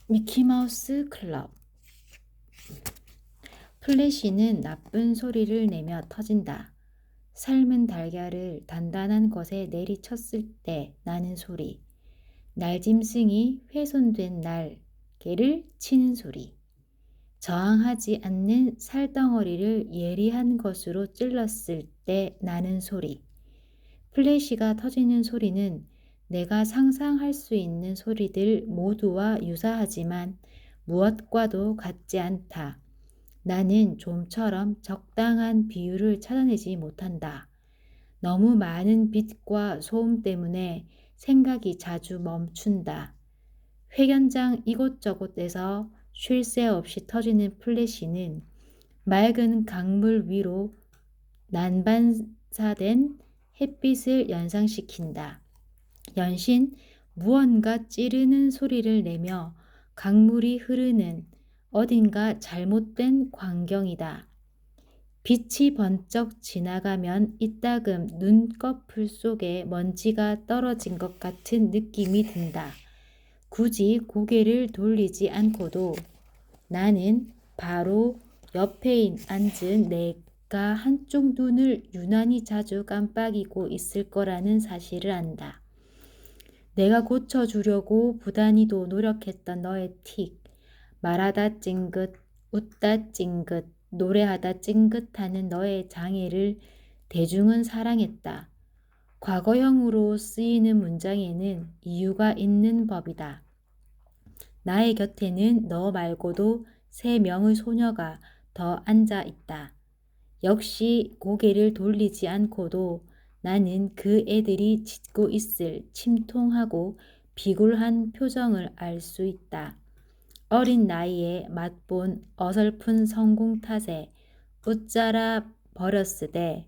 미키마우스 클럽. 플래시는 나쁜 소리를 내며 터진다. 삶은 달걀을 단단한 것에 내리쳤을 때 나는 소리. 날짐승이 훼손된 날개를 치는 소리. 저항하지 않는 살덩어리를 예리한 것으로 찔렀을 때 나는 소리. 플래시가 터지는 소리는 내가 상상할 수 있는 소리들 모두와 유사하지만 무엇과도 같지 않다. 나는 좀처럼 적당한 비율을 찾아내지 못한다. 너무 많은 빛과 소음 때문에 생각이 자주 멈춘다. 회견장 이곳저곳에서 쉴 새 없이 터지는 플래시는 맑은 강물 위로 난반사된 햇빛을 연상시킨다. 연신 무언가 찌르는 소리를 내며 강물이 흐르는 어딘가 잘못된 광경이다. 빛이 번쩍 지나가면 이따금 눈꺼풀 속에 먼지가 떨어진 것 같은 느낌이 든다. 굳이 고개를 돌리지 않고도 나는 바로 옆에 앉은 내가 한쪽 눈을 유난히 자주 깜빡이고 있을 거라는 사실을 안다. 내가 고쳐주려고 부단히도 노력했던 너의 틱, 말하다 찡긋, 웃다 찡긋, 노래하다 찡긋하는 너의 장애를 대중은 사랑했다. 과거형으로 쓰이는 문장에는 이유가 있는 법이다. 나의 곁에는 너 말고도 3명의 소녀가 더 앉아 있다. 역시 고개를 돌리지 않고도 나는 그 애들이 짓고 있을 침통하고 비굴한 표정을 알 수 있다. 어린 나이에 맛본 어설픈 성공 탓에 웃자라 버렸으되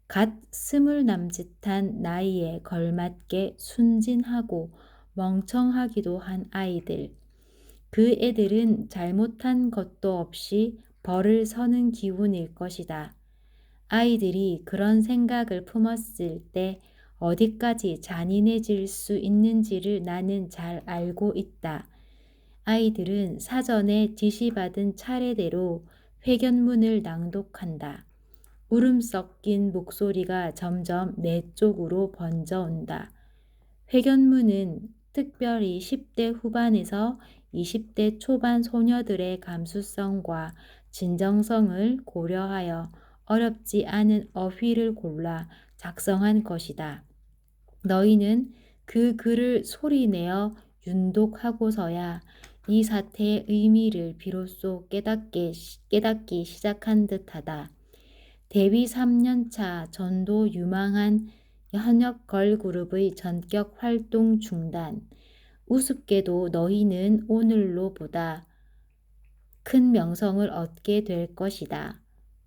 갓 20 남짓한 나이에 걸맞게 순진하고 멍청하기도 한 아이들. 그 애들은 잘못한 것도 없이 벌을 서는 기분일 것이다. 아이들이 그런 생각을 품었을 때 어디까지 잔인해질 수 있는지를 나는 잘 알고 있다. 아이들은 사전에 지시받은 차례대로 회견문을 낭독한다. 울음 섞인 목소리가 점점 내 쪽으로 번져온다. 회견문은 특별히 10대 후반에서 20대 초반 소녀들의 감수성과 진정성을 고려하여 어렵지 않은 어휘를 골라 작성한 것이다. 너희는 그 글을 소리내어 윤독하고서야 이 사태의 의미를 비로소 깨닫기 시작한 듯하다. 데뷔 3년차 전도 유망한 현역 걸그룹의 전격 활동 중단. 우습게도 너희는 오늘로보다 큰 명성을 얻게 될 것이다.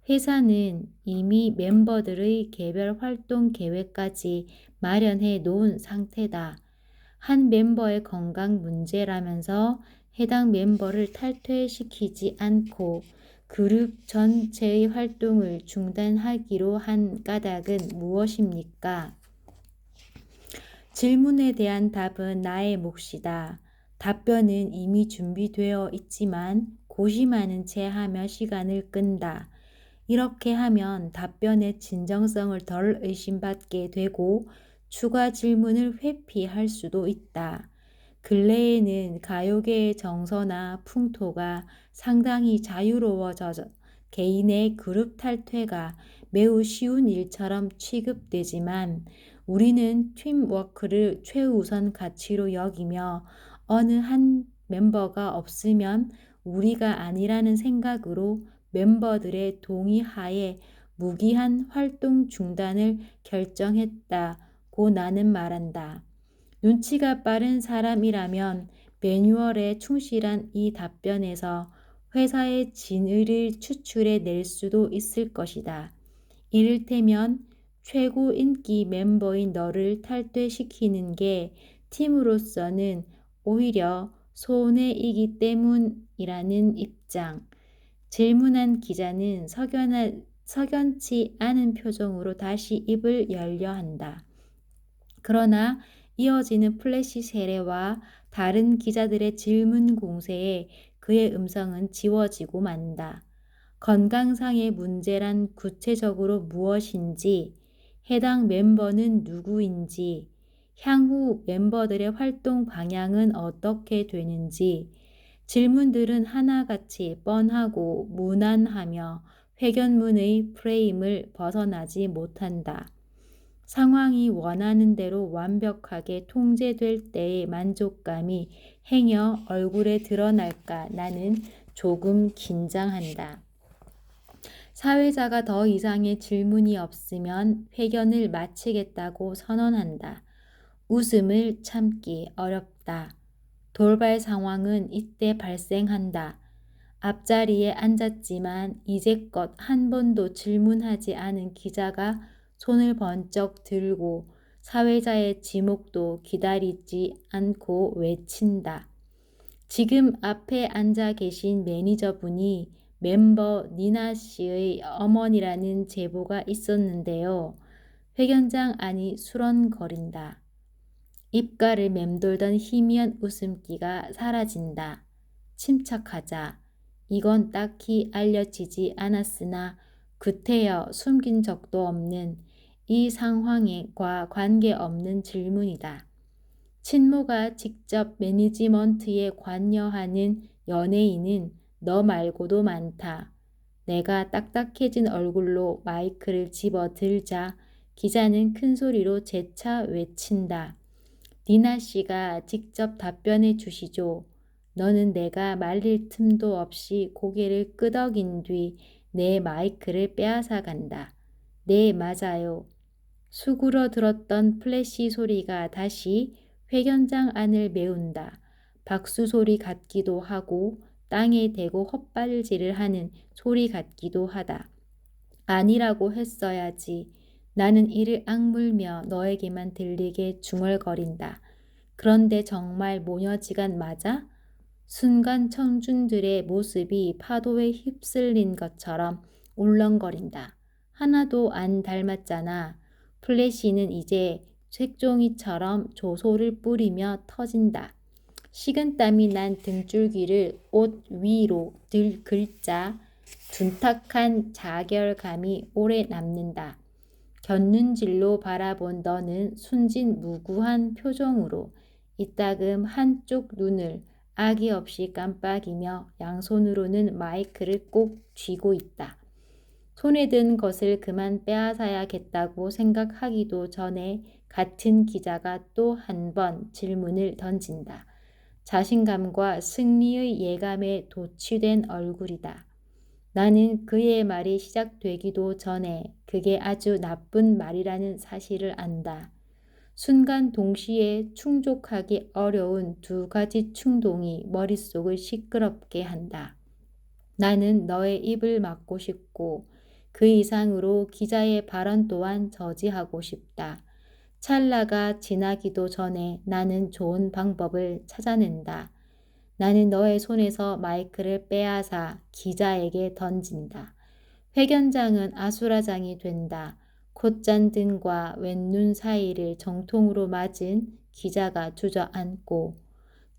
회사는 이미 멤버들의 개별 활동 계획까지 마련해 놓은 상태다. 한 멤버의 건강 문제라면서 해당 멤버를 탈퇴시키지 않고 그룹 전체의 활동을 중단하기로 한 까닭은 무엇입니까? 질문에 대한 답은 나의 몫이다. 답변은 이미 준비되어 있지만 고심하는 채 하며 시간을 끈다. 이렇게 하면 답변의 진정성을 덜 의심받게 되고 추가 질문을 회피할 수도 있다. 근래에는 가요계의 정서나 풍토가 상당히 자유로워져 개인의 그룹 탈퇴가 매우 쉬운 일처럼 취급되지만 우리는 팀워크를 최우선 가치로 여기며 어느 한 멤버가 없으면 우리가 아니라는 생각으로 멤버들의 동의하에 무기한 활동 중단을 결정했다고 나는 말한다. 눈치가 빠른 사람이라면 매뉴얼에 충실한 이 답변에서 회사의 진의를 추출해 낼 수도 있을 것이다. 이를테면 최고 인기 멤버인 너를 탈퇴시키는 게 팀으로서는 오히려 손해이기 때문이라는 입장. 질문한 기자는 석연치 않은 표정으로 다시 입을 열려 한다. 그러나 이어지는 플래시 세례와 다른 기자들의 질문 공세에 그의 음성은 지워지고 만다. 건강상의 문제란 구체적으로 무엇인지, 해당 멤버는 누구인지, 향후 멤버들의 활동 방향은 어떻게 되는지, 질문들은 하나같이 뻔하고 무난하며 회견문의 프레임을 벗어나지 못한다. 상황이 원하는 대로 완벽하게 통제될 때의 만족감이 행여 얼굴에 드러날까 나는 조금 긴장한다. 사회자가 더 이상의 질문이 없으면 회견을 마치겠다고 선언한다. 웃음을 참기 어렵다. 돌발 상황은 이때 발생한다. 앞자리에 앉았지만 이제껏 한 번도 질문하지 않은 기자가 손을 번쩍 들고 사회자의 지목도 기다리지 않고 외친다. 지금 앞에 앉아 계신 매니저분이 멤버 니나 씨의 어머니라는 제보가 있었는데요. 회견장 안이 수런거린다. 입가를 맴돌던 희미한 웃음기가 사라진다. 침착하자. 이건 딱히 알려지지 않았으나 구태여 숨긴 적도 없는 이 상황과 관계없는 질문이다. 친모가 직접 매니지먼트에 관여하는 연예인은 너 말고도 많다. 내가 딱딱해진 얼굴로 마이크를 집어들자 기자는 큰 소리로 재차 외친다. 니나 씨가 직접 답변해 주시죠. 너는 내가 말릴 틈도 없이 고개를 끄덕인 뒤 내 마이크를 빼앗아 간다. 네, 맞아요. 수그러 들었던 플래시 소리가 다시 회견장 안을 메운다. 박수 소리 같기도 하고 땅에 대고 헛발질을 하는 소리 같기도 하다. 아니라고 했어야지. 나는 이를 악물며 너에게만 들리게 중얼거린다. 그런데 정말 모녀지간 맞아? 순간 청춘들의 모습이 파도에 휩쓸린 것처럼 울렁거린다. 하나도 안 닮았잖아. 플래시는 이제 색종이처럼 조소를 뿌리며 터진다. 식은땀이 난 등줄기를 옷 위로 긁자 둔탁한 자결감이 오래 남는다. 곁눈질로 바라본 너는 순진무구한 표정으로 이따금 한쪽 눈을 악의 없이 깜빡이며 양손으로는 마이크를 꼭 쥐고 있다. 손에 든 것을 그만 빼앗아야겠다고 생각하기도 전에 같은 기자가 또 한 번 질문을 던진다. 자신감과 승리의 예감에 도취된 얼굴이다. 나는 그의 말이 시작되기도 전에 그게 아주 나쁜 말이라는 사실을 안다. 순간 동시에 충족하기 어려운 두 가지 충동이 머릿속을 시끄럽게 한다. 나는 너의 입을 막고 싶고 그 이상으로 기자의 발언 또한 저지하고 싶다. 찰나가 지나기도 전에 나는 좋은 방법을 찾아낸다. 나는 너의 손에서 마이크를 빼앗아 기자에게 던진다. 회견장은 아수라장이 된다. 콧잔등과 왼눈 사이를 정통으로 맞은 기자가 주저앉고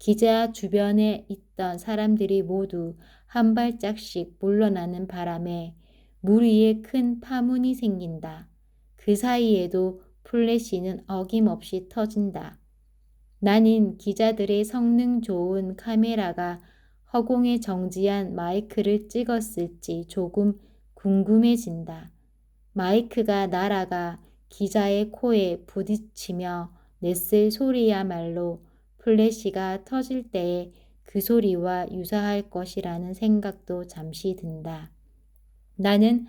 기자 주변에 있던 사람들이 모두 한 발짝씩 물러나는 바람에 물 위에 큰 파문이 생긴다. 그 사이에도 플래시는 어김없이 터진다. 나는 기자들의 성능 좋은 카메라가 허공에 정지한 마이크를 찍었을지 조금 궁금해진다. 마이크가 날아가 기자의 코에 부딪히며 냈을 소리야말로 플래시가 터질 때의 그 소리와 유사할 것이라는 생각도 잠시 든다. 나는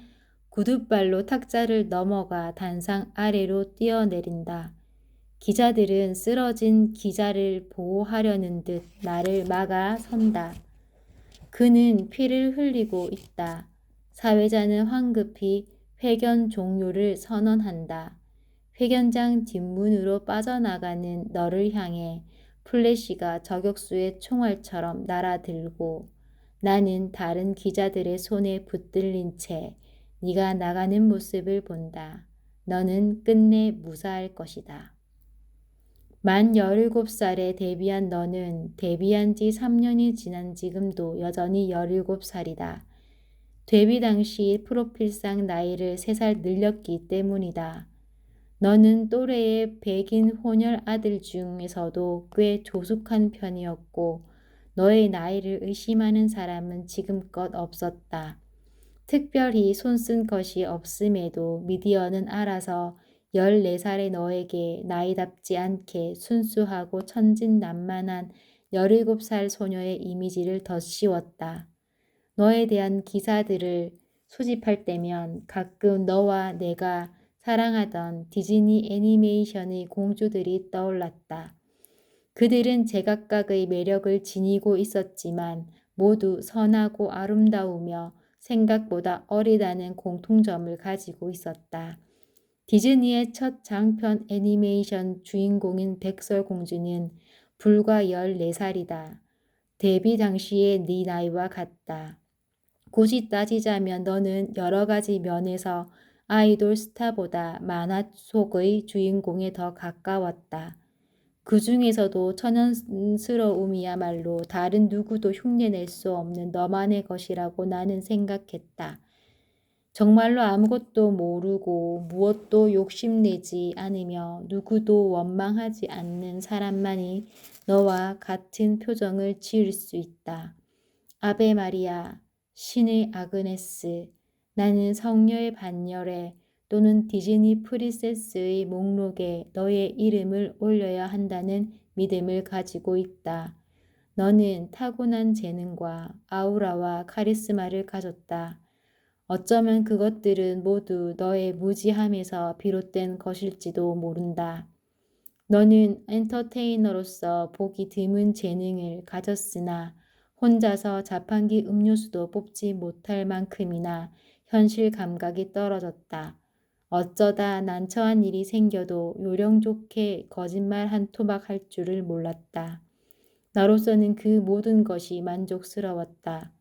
구둣발로 탁자를 넘어가 단상 아래로 뛰어내린다. 기자들은 쓰러진 기자를 보호하려는 듯 나를 막아 선다. 그는 피를 흘리고 있다. 사회자는 황급히 회견 종료를 선언한다. 회견장 뒷문으로 빠져나가는 너를 향해 플래시가 저격수의 총알처럼 날아들고 나는 다른 기자들의 손에 붙들린 채 네가 나가는 모습을 본다. 너는 끝내 무사할 것이다. 만 17살에 데뷔한 너는 데뷔한 지 3년이 지난 지금도 여전히 17살이다. 데뷔 당시 프로필상 나이를 3살 늘렸기 때문이다. 너는 또래의 백인 혼혈 아들 중에서도 꽤 조숙한 편이었고 너의 나이를 의심하는 사람은 지금껏 없었다. 특별히 손쓴 것이 없음에도 미디어는 알아서 14살의 너에게 나이답지 않게 순수하고 천진난만한 17살 소녀의 이미지를 덧씌웠다. 너에 대한 기사들을 수집할 때면 가끔 너와 내가 사랑하던 디즈니 애니메이션의 공주들이 떠올랐다. 그들은 제각각의 매력을 지니고 있었지만 모두 선하고 아름다우며 생각보다 어리다는 공통점을 가지고 있었다. 디즈니의 첫 장편 애니메이션 주인공인 백설공주는 불과 14살이다. 데뷔 당시의 네 나이와 같다. 굳이 따지자면 너는 여러 가지 면에서 아이돌 스타보다 만화 속의 주인공에 더 가까웠다. 그 중에서도 천연스러움이야말로 다른 누구도 흉내낼 수 없는 너만의 것이라고 나는 생각했다. 정말로 아무것도 모르고 무엇도 욕심내지 않으며 누구도 원망하지 않는 사람만이 너와 같은 표정을 지을 수 있다. 아베 마리아, 신의 아그네스, 나는 성녀의 반열에 또는 디즈니 프린세스의 목록에 너의 이름을 올려야 한다는 믿음을 가지고 있다. 너는 타고난 재능과 아우라와 카리스마를 가졌다. 어쩌면 그것들은 모두 너의 무지함에서 비롯된 것일지도 모른다. 너는 엔터테이너로서 보기 드문 재능을 가졌으나 혼자서 자판기 음료수도 뽑지 못할 만큼이나 현실 감각이 떨어졌다. 어쩌다 난처한 일이 생겨도 요령 좋게 거짓말 한 토막 할 줄을 몰랐다. 나로서는 그 모든 것이 만족스러웠다.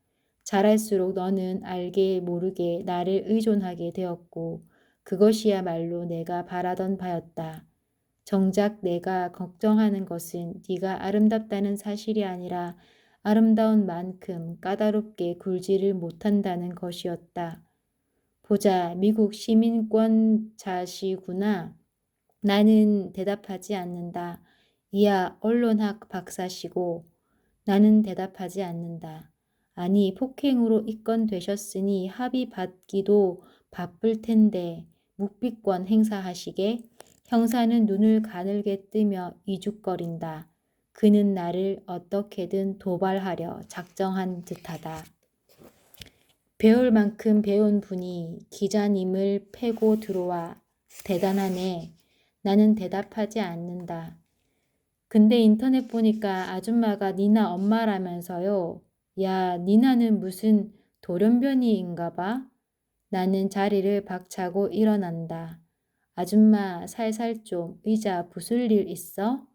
잘할수록 너는 알게 모르게 나를 의존하게 되었고 그것이야말로 내가 바라던 바였다. 정작 내가 걱정하는 것은 네가 아름답다는 사실이 아니라 아름다운 만큼 까다롭게 굴지를 못한다는 것이었다. 보자, 미국 시민권자시구나. 나는 대답하지 않는다. 이야, 언론학 박사시고. 나는 대답하지 않는다. 아니, 폭행으로 입건되셨으니 합의 받기도 바쁠 텐데 묵비권 행사하시게? 형사는 눈을 가늘게 뜨며 이죽거린다. 그는 나를 어떻게든 도발하려 작정한 듯하다. 배울 만큼 배운 분이 기자님을 패고 들어와. 대단하네. 나는 대답하지 않는다. 근데 인터넷 보니까 아줌마가 니나 엄마라면서요. 야, 니나는 무슨 돌연변이인가 봐? 나는 자리를 박차고 일어난다. 아줌마 살살 좀 의자 부술 일 있어?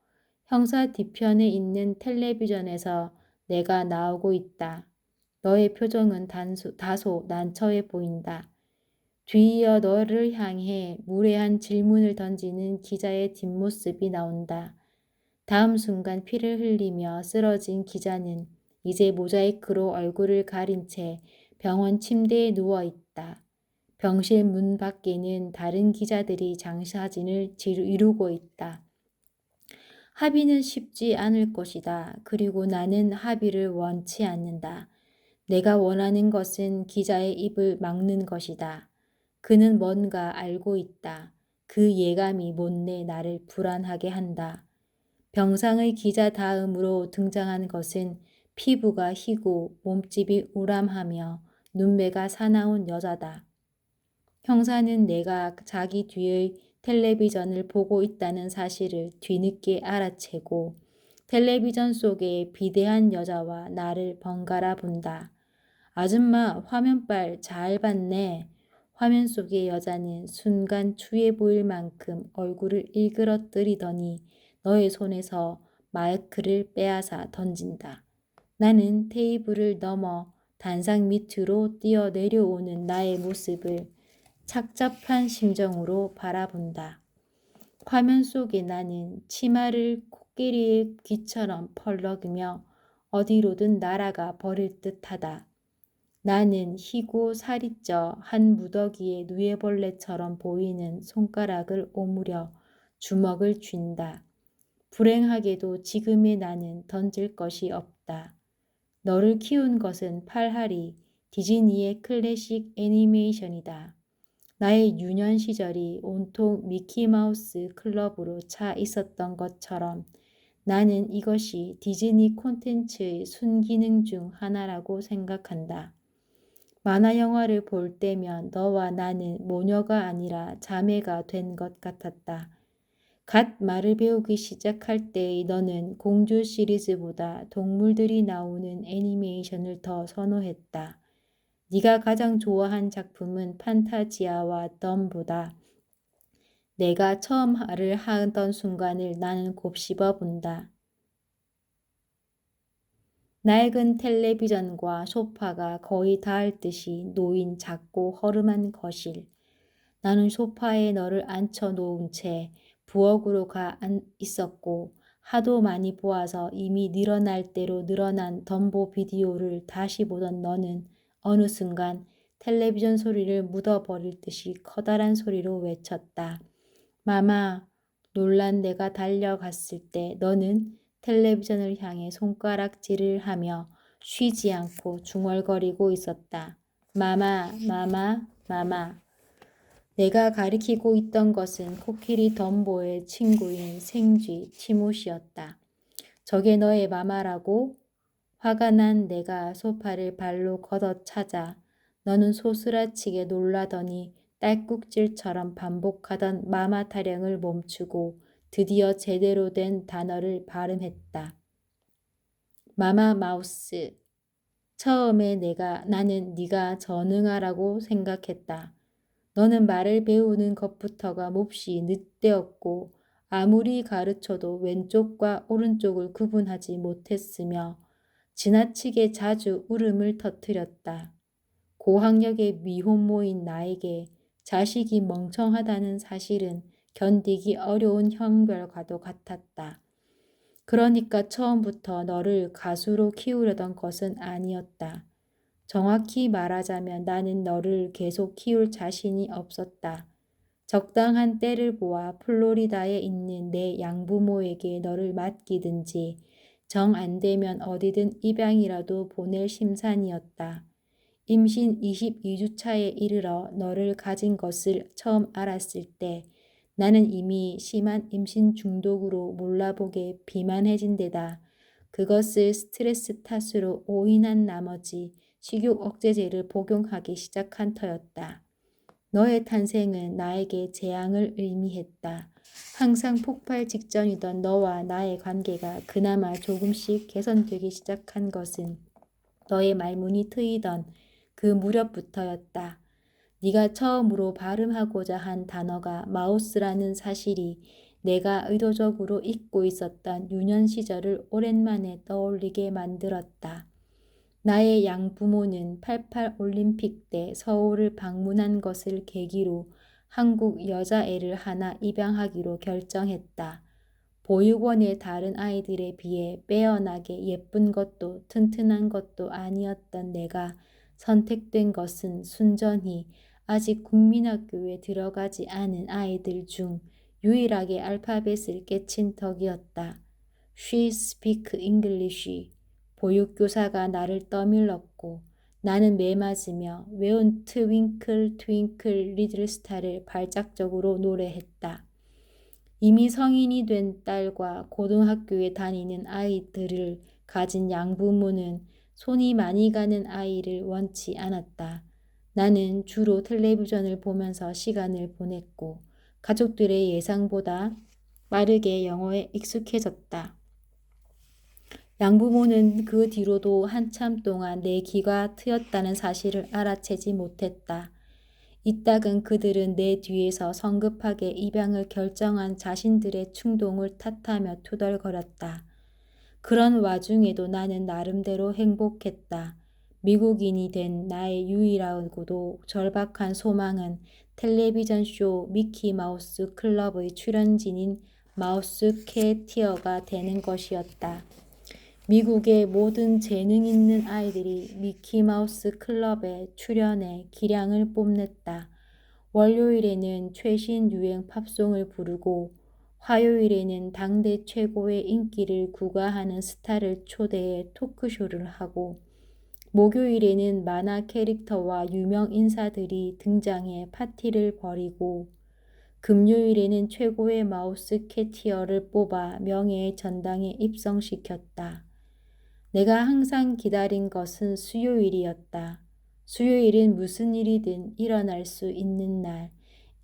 형사 뒤편에 있는 텔레비전에서 내가 나오고 있다. 너의 표정은 다소 난처해 보인다. 뒤이어 너를 향해 무례한 질문을 던지는 기자의 뒷모습이 나온다. 다음 순간 피를 흘리며 쓰러진 기자는 이제 모자이크로 얼굴을 가린 채 병원 침대에 누워 있다. 병실 문 밖에는 다른 기자들이 장사진을 이루고 있다. 합의는 쉽지 않을 것이다. 그리고 나는 합의를 원치 않는다. 내가 원하는 것은 기자의 입을 막는 것이다. 그는 뭔가 알고 있다. 그 예감이 못내 나를 불안하게 한다. 병상의 기자 다음으로 등장한 것은 피부가 희고 몸집이 우람하며 눈매가 사나운 여자다. 형사는 내가 자기 뒤의 텔레비전을 보고 있다는 사실을 뒤늦게 알아채고 텔레비전 속의 비대한 여자와 나를 번갈아 본다. 아줌마 화면빨 잘 봤네. 화면 속의 여자는 순간 추해 보일 만큼 얼굴을 일그러뜨리더니 너의 손에서 마이크를 빼앗아 던진다. 나는 테이블을 넘어 단상 밑으로 뛰어 내려오는 나의 모습을 착잡한 심정으로 바라본다. 화면 속에 나는 치마를 코끼리의 귀처럼 펄럭이며 어디로든 날아가 버릴 듯하다. 나는 희고 살이 쪄 한 무더기에 누에벌레처럼 보이는 손가락을 오므려 주먹을 쥔다. 불행하게도 지금의 나는 던질 것이 없다. 너를 키운 것은 팔하리 디즈니의 클래식 애니메이션이다. 나의 유년 시절이 온통 미키마우스 클럽으로 차 있었던 것처럼 나는 이것이 디즈니 콘텐츠의 순기능 중 하나라고 생각한다. 만화 영화를 볼 때면 너와 나는 모녀가 아니라 자매가 된 것 같았다. 갓 말을 배우기 시작할 때의 너는 공주 시리즈보다 동물들이 나오는 애니메이션을 더 선호했다. 네가 가장 좋아한 작품은 판타지아와 덤보다. 내가 처음 말을 하던 순간을 나는 곱씹어 본다. 낡은 텔레비전과 소파가 거의 닿을 듯이 놓인 작고 허름한 거실. 나는 소파에 너를 앉혀 놓은 채 부엌으로 가 있었고 하도 많이 보아서 이미 늘어날 대로 늘어난 덤보 비디오를 다시 보던 너는 어느 순간 텔레비전 소리를 묻어버릴 듯이 커다란 소리로 외쳤다. 마마, 놀란 내가 달려갔을 때 너는 텔레비전을 향해 손가락질을 하며 쉬지 않고 중얼거리고 있었다. 마마, 마마, 마마. 내가 가리키고 있던 것은 코끼리 덤보의 친구인 생쥐 티모시였다. 저게 너의 마마라고? 화가 난 내가 소파를 발로 걷어차자 너는 소스라치게 놀라더니 딸꾹질처럼 반복하던 마마 타령을 멈추고 드디어 제대로 된 단어를 발음했다. 마마 마우스. 처음에 나는 네가 전응하라고 생각했다. 너는 말을 배우는 것부터가 몹시 늦되었고 아무리 가르쳐도 왼쪽과 오른쪽을 구분하지 못했으며 지나치게 자주 울음을 터뜨렸다. 고학력의 미혼모인 나에게 자식이 멍청하다는 사실은 견디기 어려운 형벌과도 같았다. 그러니까 처음부터 너를 가수로 키우려던 것은 아니었다. 정확히 말하자면 나는 너를 계속 키울 자신이 없었다. 적당한 때를 보아 플로리다에 있는 내 양부모에게 너를 맡기든지 정 안 되면 어디든 입양이라도 보낼 심산이었다. 임신 22주차에 이르러 너를 가진 것을 처음 알았을 때 나는 이미 심한 임신 중독으로 몰라보게 비만해진 데다 그것을 스트레스 탓으로 오인한 나머지 식욕 억제제를 복용하기 시작한 터였다. 너의 탄생은 나에게 재앙을 의미했다. 항상 폭발 직전이던 너와 나의 관계가 그나마 조금씩 개선되기 시작한 것은 너의 말문이 트이던 그 무렵부터였다. 네가 처음으로 발음하고자 한 단어가 마우스라는 사실이 내가 의도적으로 잊고 있었던 유년 시절을 오랜만에 떠올리게 만들었다. 나의 양부모는 88 올림픽 때 서울을 방문한 것을 계기로 한국 여자애를 하나 입양하기로 결정했다. 보육원의 다른 아이들에 비해 빼어나게 예쁜 것도 튼튼한 것도 아니었던 내가 선택된 것은 순전히 아직 국민학교에 들어가지 않은 아이들 중 유일하게 알파벳을 깨친 덕이었다. She speak English. 보육교사가 나를 떠밀렀고 나는 매맞으며 외운 트윙클 트윙클 리틀 스타를 발작적으로 노래했다. 이미 성인이 된 딸과 고등학교에 다니는 아이들을 가진 양부모는 손이 많이 가는 아이를 원치 않았다. 나는 주로 텔레비전을 보면서 시간을 보냈고 가족들의 예상보다 빠르게 영어에 익숙해졌다. 양부모는 그 뒤로도 한참 동안 내 귀가 트였다는 사실을 알아채지 못했다. 이따금 그들은 내 뒤에서 성급하게 입양을 결정한 자신들의 충동을 탓하며 투덜거렸다. 그런 와중에도 나는 나름대로 행복했다. 미국인이 된 나의 유일하고도 절박한 소망은 텔레비전 쇼 미키마우스 클럽의 출연진인 마우스캐티어가 되는 것이었다. 미국의 모든 재능 있는 아이들이 미키마우스 클럽에 출연해 기량을 뽐냈다. 월요일에는 최신 유행 팝송을 부르고 화요일에는 당대 최고의 인기를 구가하는 스타를 초대해 토크쇼를 하고 목요일에는 만화 캐릭터와 유명 인사들이 등장해 파티를 벌이고 금요일에는 최고의 마우스캐티어를 뽑아 명예의 전당에 입성시켰다. 내가 항상 기다린 것은 수요일이었다. 수요일은 무슨 일이든 일어날 수 있는 날,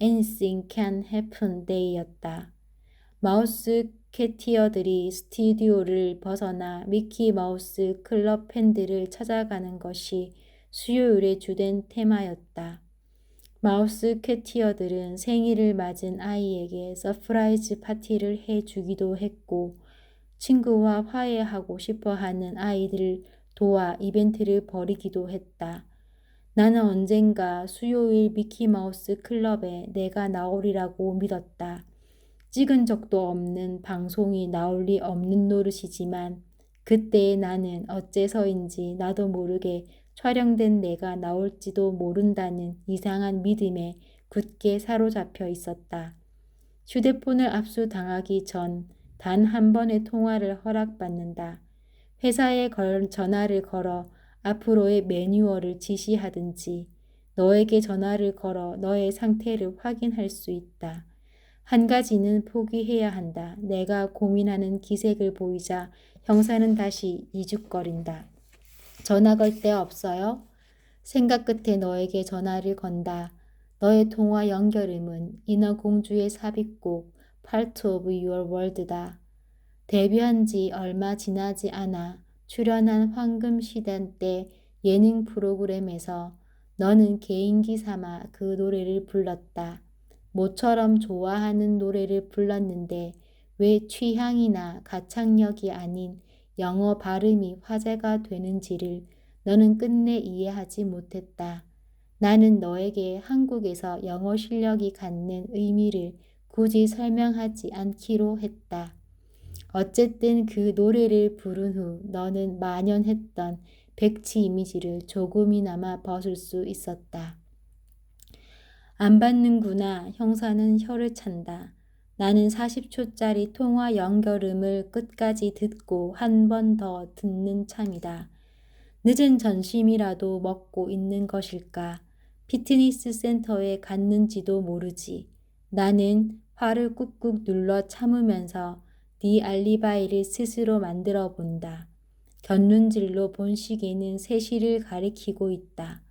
anything can happen day였다. 마우스캐티어들이 스튜디오를 벗어나 미키마우스 클럽 팬들을 찾아가는 것이 수요일의 주된 테마였다. 마우스캐티어들은 생일을 맞은 아이에게 서프라이즈 파티를 해주기도 했고 친구와 화해하고 싶어하는 아이들을 도와 이벤트를 벌이기도 했다. 나는 언젠가 수요일 미키마우스 클럽에 내가 나오리라고 믿었다. 찍은 적도 없는 방송이 나올 리 없는 노릇이지만 그때의 나는 어째서인지 나도 모르게 촬영된 내가 나올지도 모른다는 이상한 믿음에 굳게 사로잡혀 있었다. 휴대폰을 압수당하기 전 단 한 번의 통화를 허락받는다. 회사에 전화를 걸어 앞으로의 매뉴얼을 지시하든지 너에게 전화를 걸어 너의 상태를 확인할 수 있다. 한 가지는 포기해야 한다. 내가 고민하는 기색을 보이자 형사는 다시 이죽거린다. 전화 걸 데 없어요? 생각 끝에 너에게 전화를 건다. 너의 통화 연결음은 인어공주의 삽입곡 Part of Your World다. 데뷔한 지 얼마 지나지 않아 출연한 황금시대 때 예능 프로그램에서 너는 개인기 삼아 그 노래를 불렀다. 모처럼 좋아하는 노래를 불렀는데 왜 취향이나 가창력이 아닌 영어 발음이 화제가 되는지를 너는 끝내 이해하지 못했다. 나는 너에게 한국에서 영어 실력이 갖는 의미를 굳이 설명하지 않기로 했다. 어쨌든 그 노래를 부른 후 너는 만연했던 백치 이미지를 조금이나마 벗을 수 있었다. 안 받는구나. 형사는 혀를 찬다. 나는 40초짜리 통화 연결음을 끝까지 듣고 한 번 더 듣는 참이다. 늦은 점심이라도 먹고 있는 것일까? 피트니스 센터에 갔는지도 모르지. 나는 화를 꾹꾹 눌러 참으면서 네 알리바이를 스스로 만들어 본다. 곁눈질로 본 시계는 3시를 가리키고 있다.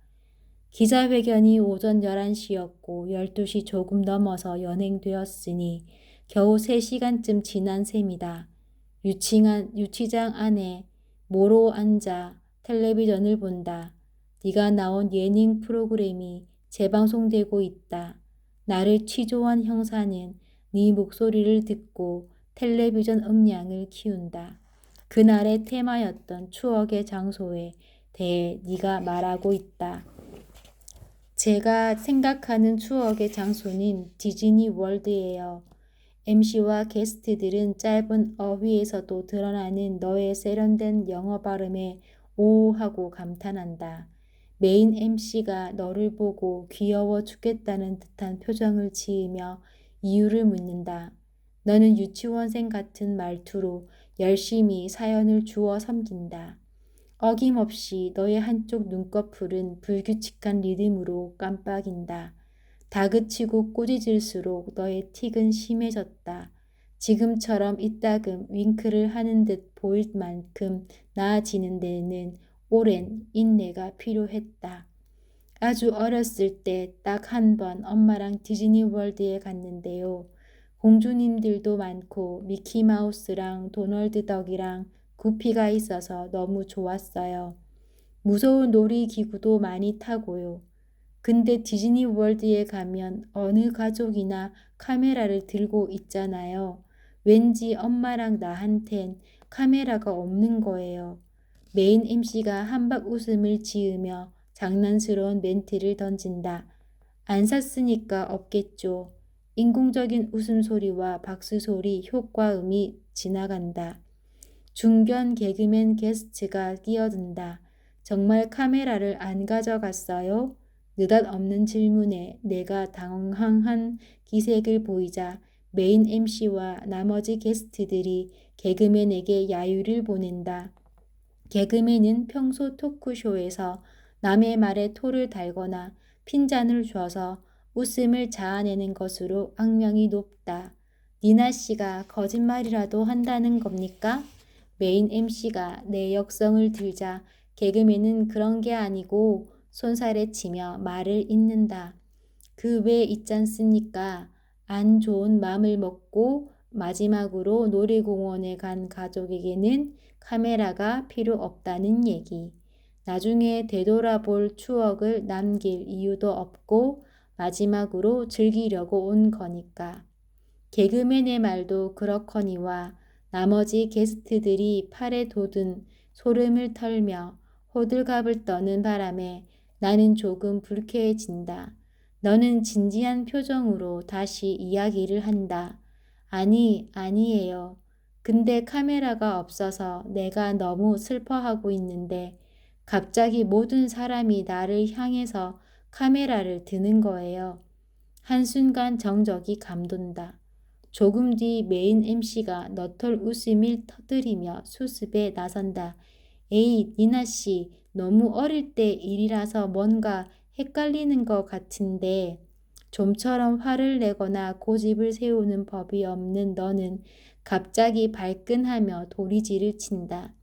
기자회견이 오전 11시였고 12시 조금 넘어서 연행되었으니 겨우 3시간쯤 지난 셈이다. 유치장 안에 모로 앉아 텔레비전을 본다. 네가 나온 예능 프로그램이 재방송되고 있다. 나를 취조한 형사는 네 목소리를 듣고 텔레비전 음량을 키운다. 그날의 테마였던 추억의 장소에 대해 네가 말하고 있다. 제가 생각하는 추억의 장소는 디즈니 월드예요. MC와 게스트들은 짧은 어휘에서도 드러나는 너의 세련된 영어 발음에 오 하고 감탄한다. 메인 MC가 너를 보고 귀여워 죽겠다는 듯한 표정을 지으며 이유를 묻는다. 너는 유치원생 같은 말투로 열심히 사연을 주워 섬긴다. 어김없이 너의 한쪽 눈꺼풀은 불규칙한 리듬으로 깜빡인다. 다그치고 꾸짖을수록 너의 틱은 심해졌다. 지금처럼 이따금 윙크를 하는 듯 보일 만큼 나아지는 데는 오랜 인내가 필요했다. 아주 어렸을 때 딱 한 번 엄마랑 디즈니 월드에 갔는데요. 공주님들도 많고 미키마우스랑 도널드 덕이랑 구피가 있어서 너무 좋았어요. 무서운 놀이기구도 많이 타고요. 근데 디즈니 월드에 가면 어느 가족이나 카메라를 들고 있잖아요. 왠지 엄마랑 나한텐 카메라가 없는 거예요. 메인 MC가 한박 웃음을 지으며 장난스러운 멘트를 던진다. 안 샀으니까 없겠죠. 인공적인 웃음소리와 박수소리, 효과음이 지나간다. 중견 개그맨 게스트가 끼어든다. 정말 카메라를 안 가져갔어요? 느닷없는 질문에 내가 당황한 기색을 보이자 메인 MC와 나머지 게스트들이 개그맨에게 야유를 보낸다. 개그맨은 평소 토크쇼에서 남의 말에 토를 달거나 핀잔을 줘서 웃음을 자아내는 것으로 악명이 높다. 니나 씨가 거짓말이라도 한다는 겁니까? 메인 MC가 내 역성을 들자 개그맨은 그런 게 아니고 손살에 치며 말을 잇는다. 그 외 있잖습니까? 안 좋은 맘을 먹고 마지막으로 놀이공원에 간 가족에게는 카메라가 필요 없다는 얘기. 나중에 되돌아볼 추억을 남길 이유도 없고 마지막으로 즐기려고 온 거니까. 개그맨의 말도 그렇거니와 나머지 게스트들이 팔에 돋은 소름을 털며 호들갑을 떠는 바람에 나는 조금 불쾌해진다. 너는 진지한 표정으로 다시 이야기를 한다. 아니에요. 근데 카메라가 없어서 내가 너무 슬퍼하고 있는데 갑자기 모든 사람이 나를 향해서 카메라를 드는 거예요. 한순간 정적이 감돈다. 조금 뒤 메인 MC가 너털 웃음을 터뜨리며 수습에 나선다. 에이, 니나씨, 너무 어릴 때 일이라서 뭔가 헷갈리는 것 같은데 좀처럼 화를 내거나 고집을 세우는 법이 없는 너는 갑자기 발끈하며 도리지를 친다.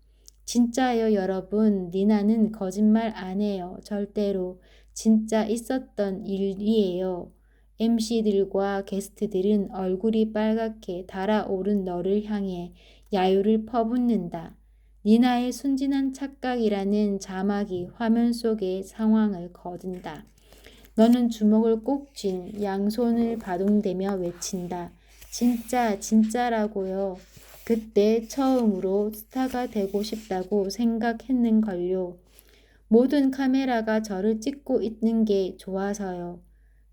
진짜요, 여러분. 니나는 거짓말 안 해요. 절대로. 진짜 있었던 일이에요. MC들과 게스트들은 얼굴이 빨갛게 달아오른 너를 향해 야유를 퍼붓는다. 니나의 순진한 착각이라는 자막이 화면 속의 상황을 거둔다. 너는 주먹을 꼭 쥔 양손을 바둥대며 외친다. 진짜라고요. 그때 처음으로 스타가 되고 싶다고 생각했는걸요. 모든 카메라가 저를 찍고 있는 게 좋아서요.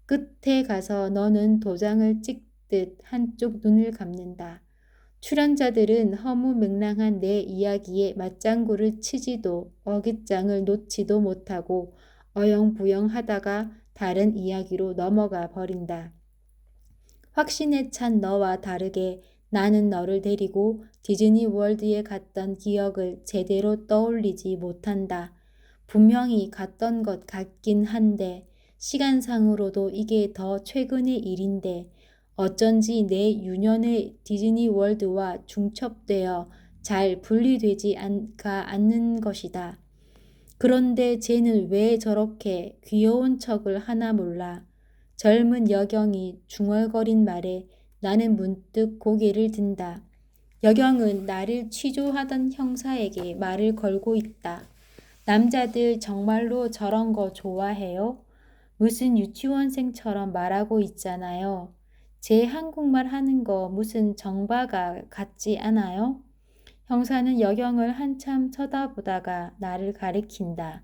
끝에 가서 너는 도장을 찍듯 한쪽 눈을 감는다. 출연자들은 허무맹랑한 내 이야기에 맞장구를 치지도 어깃장을 놓지도 못하고 어영부영 하다가 다른 이야기로 넘어가 버린다. 확신에 찬 너와 다르게 나는 너를 데리고 디즈니 월드에 갔던 기억을 제대로 떠올리지 못한다. 분명히 갔던 것 같긴 한데 시간상으로도 이게 더 최근의 일인데 어쩐지 내 유년의 디즈니 월드와 중첩되어 잘 분리되지 않는 것이다. 그런데 쟤는 왜 저렇게 귀여운 척을 하나 몰라. 젊은 여경이 중얼거린 말에 나는 문득 고개를 든다. 여경은 나를 취조하던 형사에게 말을 걸고 있다. 남자들 정말로 저런 거 좋아해요? 무슨 유치원생처럼 말하고 있잖아요. 제 한국말 하는 거 무슨 정바가 같지 않아요? 형사는 여경을 한참 쳐다보다가 나를 가리킨다.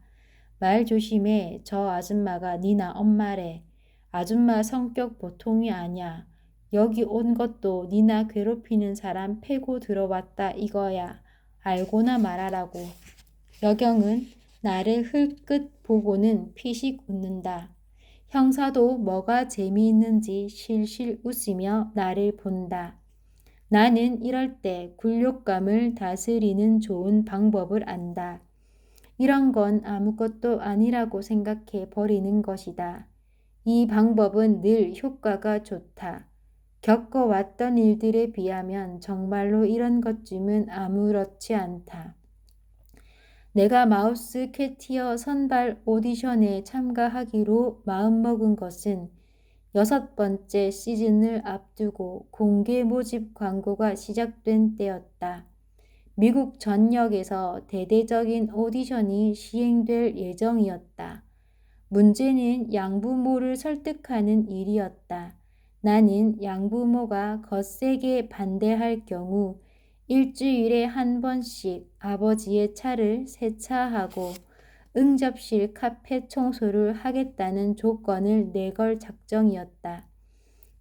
말 조심해. 저 아줌마가 니나 엄마래. 아줌마 성격 보통이 아냐. 여기 온 것도 니나 괴롭히는 사람 패고 들어왔다 이거야. 알고나 말하라고. 여경은 나를 흘끗 보고는 피식 웃는다. 형사도 뭐가 재미있는지 실실 웃으며 나를 본다. 나는 이럴 때 굴욕감을 다스리는 좋은 방법을 안다. 이런 건 아무것도 아니라고 생각해 버리는 것이다. 이 방법은 늘 효과가 좋다. 겪어왔던 일들에 비하면 정말로 이런 것쯤은 아무렇지 않다. 내가 마우스 캣티어 선발 오디션에 참가하기로 마음먹은 것은 6번째 시즌을 앞두고 공개 모집 광고가 시작된 때였다. 미국 전역에서 대대적인 오디션이 시행될 예정이었다. 문제는 양부모를 설득하는 일이었다. 나는 양부모가 거세게 반대할 경우 일주일에 한 번씩 아버지의 차를 세차하고 응접실 카페 청소를 하겠다는 조건을 내걸 작정이었다.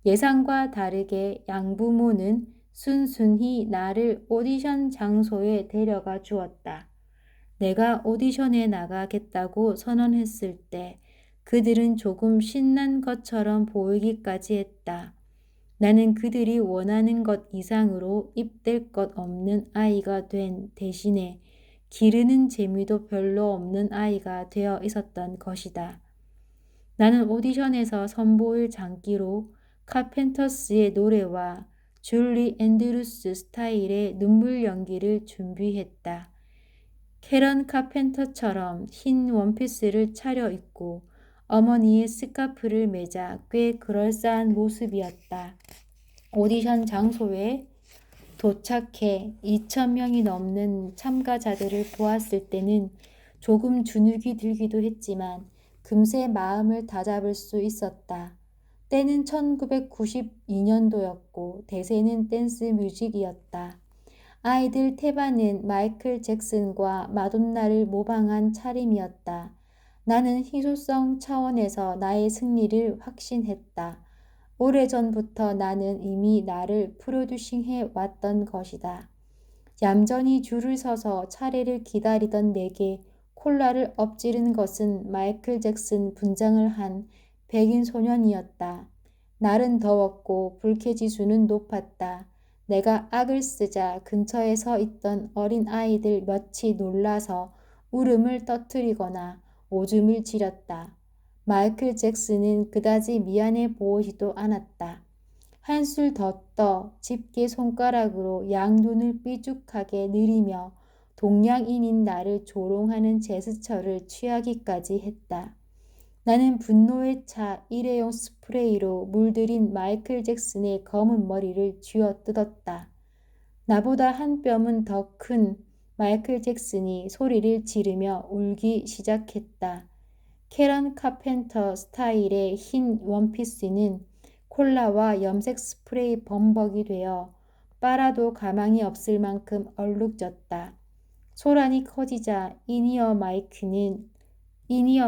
예상과 다르게 양부모는 순순히 나를 오디션 장소에 데려가 주었다. 내가 오디션에 나가겠다고 선언했을 때 그들은 조금 신난 것처럼 보이기까지 했다. 나는 그들이 원하는 것 이상으로 입댈 것 없는 아이가 된 대신에 기르는 재미도 별로 없는 아이가 되어 있었던 것이다. 나는 오디션에서 선보일 장기로 카펜터스의 노래와 줄리 앤드루스 스타일의 눈물 연기를 준비했다. 캐런 카펜터처럼 흰 원피스를 차려입고 어머니의 스카프를 매자 꽤 그럴싸한 모습이었다. 오디션 장소에 도착해 2,000명이 넘는 참가자들을 보았을 때는 조금 주눅이 들기도 했지만 금세 마음을 다잡을 수 있었다. 때는 1992년도였고 대세는 댄스 뮤직이었다. 아이들 태반은 마이클 잭슨과 마돈나를 모방한 차림이었다. 나는 희소성 차원에서 나의 승리를 확신했다. 오래전부터 나는 이미 나를 프로듀싱해 왔던 것이다. 얌전히 줄을 서서 차례를 기다리던 내게 콜라를 엎지른 것은 마이클 잭슨 분장을 한 백인 소년이었다. 날은 더웠고 불쾌지수는 높았다. 내가 악을 쓰자 근처에 서 있던 어린 아이들 몇이 놀라서 울음을 터뜨리거나 오줌을 지렸다. 마이클 잭슨은 그다지 미안해 보이지도 않았다. 한술 더 떠 집게 손가락으로 양눈을 삐죽하게 느리며 동양인인 나를 조롱하는 제스처를 취하기까지 했다. 나는 분노에 차 일회용 스프레이로 물들인 마이클 잭슨의 검은 머리를 쥐어뜯었다. 나보다 한 뼘은 더 큰 마이클 잭슨이 소리를 지르며 울기 시작했다. 캐런 카펜터 스타일의 흰 원피스는 콜라와 염색 스프레이 범벅이 되어 빨아도 가망이 없을 만큼 얼룩졌다. 소란이 커지자 이니어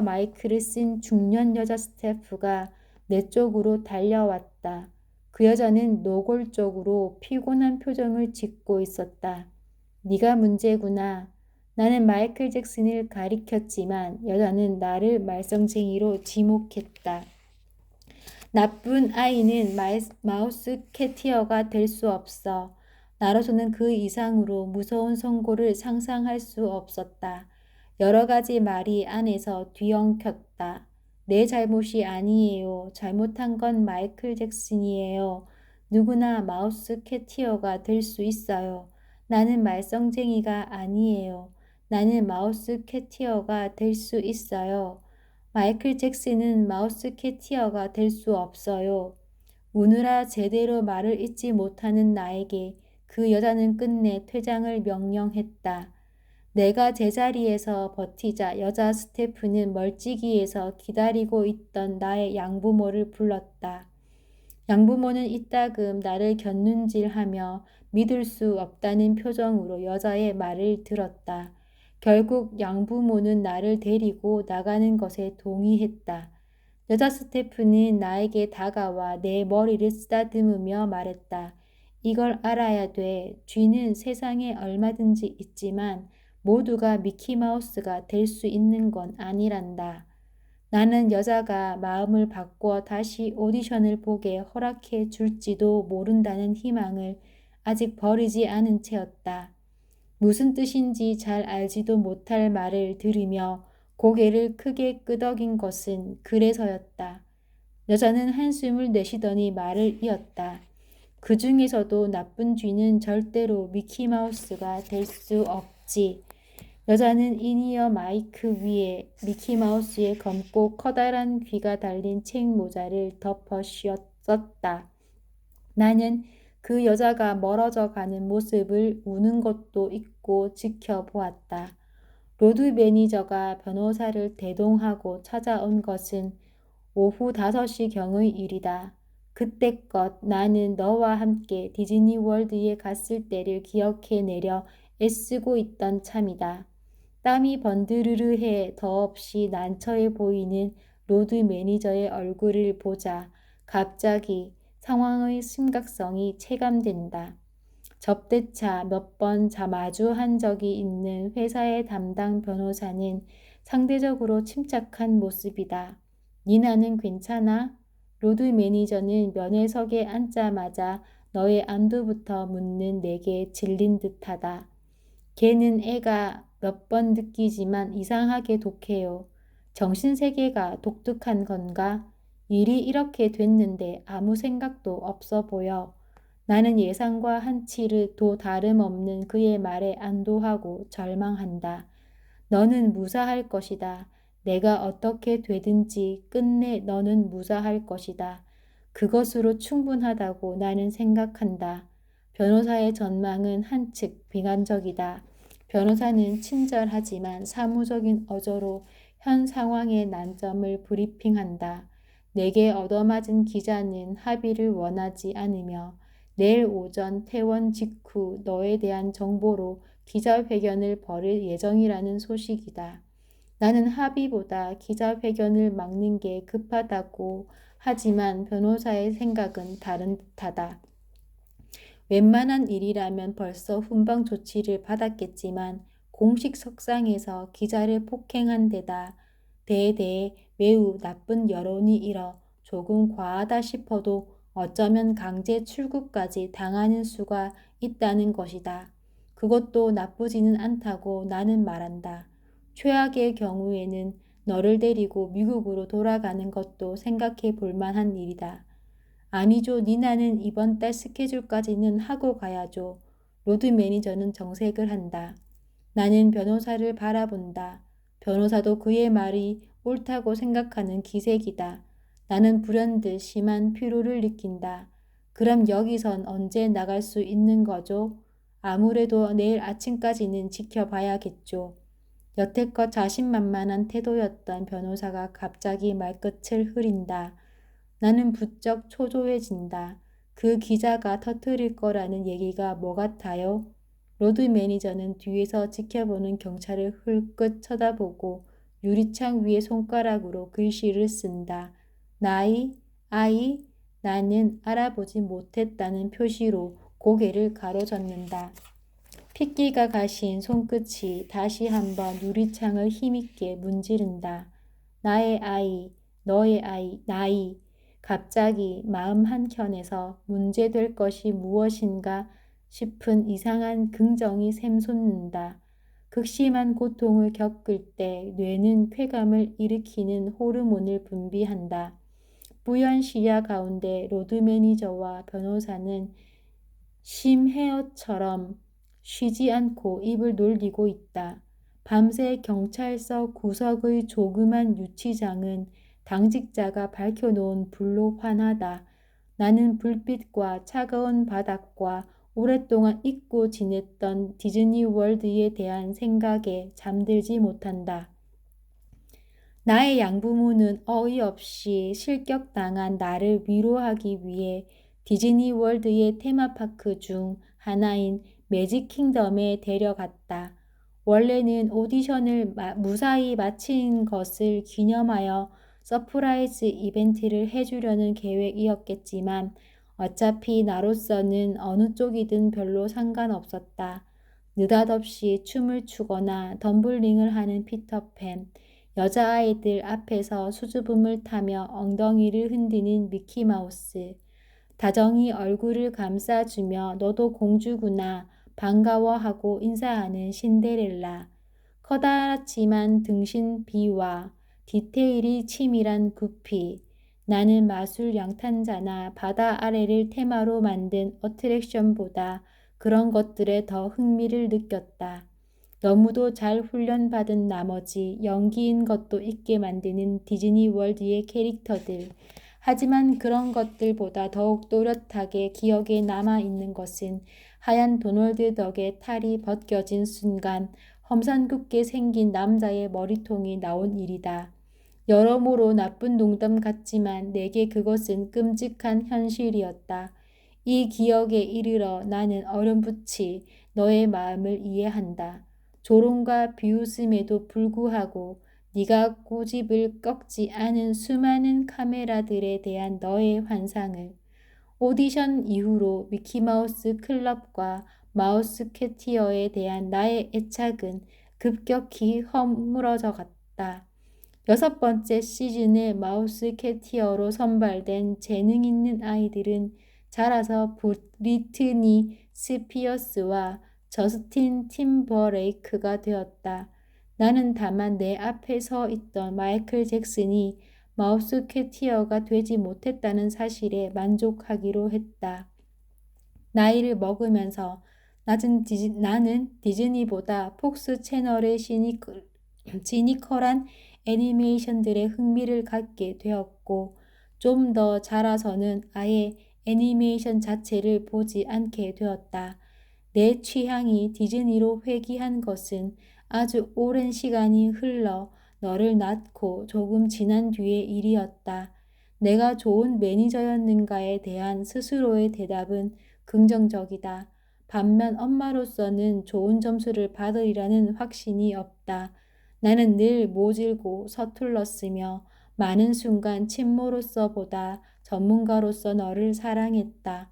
마이크를 쓴 중년 여자 스태프가 내 쪽으로 달려왔다. 그 여자는 노골적으로 피곤한 표정을 짓고 있었다. 네가 문제구나. 나는 마이클 잭슨을 가리켰지만 여자는 나를 말썽쟁이로 지목했다. 나쁜 아이는 마우스 캐티어가 될 수 없어. 나로서는 그 이상으로 무서운 선고를 상상할 수 없었다. 여러 가지 말이 안에서 뒤엉켰다. 내 잘못이 아니에요. 잘못한 건 마이클 잭슨이에요. 누구나 마우스 캐티어가 될 수 있어요. 나는 말썽쟁이가 아니에요. 나는 마우스 캐티어가 될 수 있어요. 마이클 잭슨은 마우스 캐티어가 될 수 없어요. 우느라 제대로 말을 잇지 못하는 나에게 그 여자는 끝내 퇴장을 명령했다. 내가 제자리에서 버티자 여자 스태프는 멀찍이에서 기다리고 있던 나의 양부모를 불렀다. 양부모는 이따금 나를 곁눈질하며 믿을 수 없다는 표정으로 여자의 말을 들었다. 결국 양부모는 나를 데리고 나가는 것에 동의했다. 여자 스태프는 나에게 다가와 내 머리를 쓰다듬으며 말했다. 이걸 알아야 돼. 쥐는 세상에 얼마든지 있지만 모두가 미키마우스가 될 수 있는 건 아니란다. 나는 여자가 마음을 바꿔 다시 오디션을 보게 허락해 줄지도 모른다는 희망을 아직 버리지 않은 채였다. 무슨 뜻인지 잘 알지도 못할 말을 들으며 고개를 크게 끄덕인 것은 그래서였다. 여자는 한숨을 내쉬더니 말을 이었다. 그 중에서도 나쁜 쥐는 절대로 미키마우스가 될 수 없지. 여자는 이니어 마이크 위에 미키마우스의 검고 커다란 귀가 달린 책 모자를 덮어 씌웠었다. 나는 그 여자가 멀어져 가는 모습을 우는 것도 잊고 지켜보았다. 로드 매니저가 변호사를 대동하고 찾아온 것은 오후 5시경의 일이다. 그때껏 나는 너와 함께 디즈니 월드에 갔을 때를 기억해내려 애쓰고 있던 참이다. 땀이 번드르르해 더없이 난처해 보이는 로드 매니저의 얼굴을 보자 갑자기 상황의 심각성이 체감된다. 접대차 몇 번 마주한 적이 있는 회사의 담당 변호사는 상대적으로 침착한 모습이다. 니나는 괜찮아? 로드 매니저는 면회석에 앉자마자 너의 안부부터 묻는 내게 질린 듯하다. 걔는 애가 몇 번 느끼지만 이상하게 독해요. 정신세계가 독특한 건가? 일이 이렇게 됐는데 아무 생각도 없어 보여. 나는 예상과 한치를 다름없는 그의 말에 안도하고 절망한다. 너는 무사할 것이다. 내가 어떻게 되든지 끝내 너는 무사할 것이다. 그것으로 충분하다고 나는 생각한다. 변호사의 전망은 한측 비관적이다. 변호사는 친절하지만 사무적인 어조로 현 상황의 난점을 브리핑한다. 내게 얻어맞은 기자는 합의를 원하지 않으며 내일 오전 퇴원 직후 너에 대한 정보로 기자회견을 벌일 예정이라는 소식이다. 나는 합의보다 기자회견을 막는 게 급하다고 하지만 변호사의 생각은 다른 듯하다. 웬만한 일이라면 벌써 훈방 조치를 받았겠지만 공식 석상에서 기자를 폭행한 데다 대에 매우 나쁜 여론이 일어 조금 과하다 싶어도 어쩌면 강제 출국까지 당하는 수가 있다는 것이다. 그것도 나쁘지는 않다고 나는 말한다. 최악의 경우에는 너를 데리고 미국으로 돌아가는 것도 생각해 볼 만한 일이다. 아니죠. 니나는 이번 달 스케줄까지는 하고 가야죠. 로드 매니저는 정색을 한다. 나는 변호사를 바라본다. 변호사도 그의 말이 옳다고 생각하는 기색이다. 나는 불현듯 심한 피로를 느낀다. 그럼 여기선 언제 나갈 수 있는 거죠? 아무래도 내일 아침까지는 지켜봐야겠죠. 여태껏 자신만만한 태도였던 변호사가 갑자기 말끝을 흐린다. 나는 부쩍 초조해진다. 그 기자가 터뜨릴 거라는 얘기가 뭐 같아요? 로드 매니저는 뒤에서 지켜보는 경찰을 흘끗 쳐다보고 유리창 위에 손가락으로 글씨를 쓴다. 나이, 아이, 나는 알아보지 못했다는 표시로 고개를 가로젓는다. 핏기가 가신 손끝이 다시 한번 유리창을 힘있게 문지른다. 나의 아이, 너의 아이, 나이. 갑자기 마음 한켠에서 문제될 것이 무엇인가 싶은 이상한 긍정이 샘솟는다. 극심한 고통을 겪을 때 뇌는 쾌감을 일으키는 호르몬을 분비한다. 뿌연 시야 가운데 로드 매니저와 변호사는 심헤어처럼 쉬지 않고 입을 놀리고 있다. 밤새 경찰서 구석의 조그만 유치장은 당직자가 밝혀놓은 불로 환하다. 나는 불빛과 차가운 바닥과 오랫동안 잊고 지냈던 디즈니 월드에 대한 생각에 잠들지 못한다. 나의 양부모는 어이없이 실격당한 나를 위로하기 위해 디즈니 월드의 테마파크 중 하나인 매직 킹덤에 데려갔다. 원래는 오디션을 무사히 마친 것을 기념하여 서프라이즈 이벤트를 해주려는 계획이었겠지만 어차피 나로서는 어느 쪽이든 별로 상관없었다. 느닷없이 춤을 추거나 덤블링을 하는 피터팬, 여자아이들 앞에서 수줍음을 타며 엉덩이를 흔드는 미키마우스, 다정히 얼굴을 감싸주며 너도 공주구나 반가워하고 인사하는 신데렐라, 커다랗지만 등신 비와 디테일이 치밀한 구피, 나는 마술 양탄자나 바다 아래를 테마로 만든 어트랙션보다 그런 것들에 더 흥미를 느꼈다. 너무도 잘 훈련받은 나머지 연기인 것도 있게 만드는 디즈니 월드의 캐릭터들. 하지만 그런 것들보다 더욱 또렷하게 기억에 남아있는 것은 하얀 도널드 덕의 탈이 벗겨진 순간 험산궂게 생긴 남자의 머리통이 나온 일이다. 여러모로 나쁜 농담 같지만 내게 그것은 끔찍한 현실이었다. 이 기억에 이르러 나는 어렴풋이 너의 마음을 이해한다. 조롱과 비웃음에도 불구하고 네가 고집을 꺾지 않은 수많은 카메라들에 대한 너의 환상을, 오디션 이후로 미키마우스 클럽과 마우스캐티어에 대한 나의 애착은 급격히 허물어져 갔다. 6번째 시즌에 마우스캐티어로 선발된 재능 있는 아이들은 자라서 브리트니 스피어스와 저스틴 팀버레이크가 되었다. 나는 다만 내 앞에 서 있던 마이클 잭슨이 마우스캐티어가 되지 못했다는 사실에 만족하기로 했다. 나이를 먹으면서 나는 디즈니보다 폭스 채널의 시니컬한 애니메이션들에 흥미를 갖게 되었고, 좀 더 자라서는 아예 애니메이션 자체를 보지 않게 되었다. 내 취향이 디즈니로 회귀한 것은 아주 오랜 시간이 흘러 너를 낳고 조금 지난 뒤의 일이었다. 내가 좋은 매니저였는가에 대한 스스로의 대답은 긍정적이다. 반면 엄마로서는 좋은 점수를 받으리라는 확신이 없다. 나는 늘 모질고 서툴렀으며 많은 순간 친모로서보다 전문가로서 너를 사랑했다.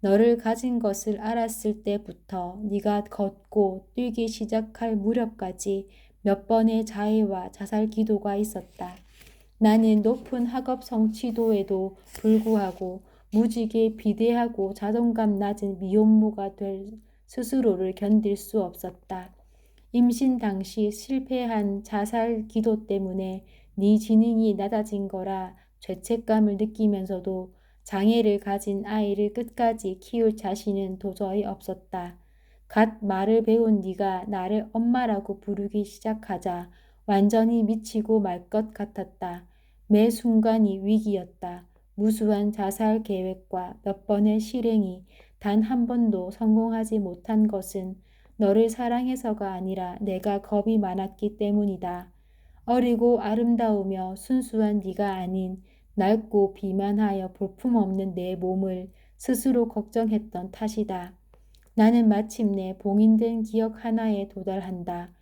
너를 가진 것을 알았을 때부터 네가 걷고 뛰기 시작할 무렵까지 몇 번의 자해와 자살 기도가 있었다. 나는 높은 학업 성취도에도 불구하고 무지개 비대하고 자존감 낮은 미혼모가 될 스스로를 견딜 수 없었다. 임신 당시 실패한 자살 기도 때문에 네 지능이 낮아진 거라 죄책감을 느끼면서도 장애를 가진 아이를 끝까지 키울 자신은 도저히 없었다. 갓 말을 배운 네가 나를 엄마라고 부르기 시작하자 완전히 미치고 말 것 같았다. 매 순간이 위기였다. 무수한 자살 계획과 몇 번의 실행이 단 한 번도 성공하지 못한 것은 너를 사랑해서가 아니라 내가 겁이 많았기 때문이다. 어리고 아름다우며 순수한 네가 아닌 낡고 비만하여 볼품없는 내 몸을 스스로 걱정했던 탓이다. 나는 마침내 봉인된 기억 하나에 도달한다.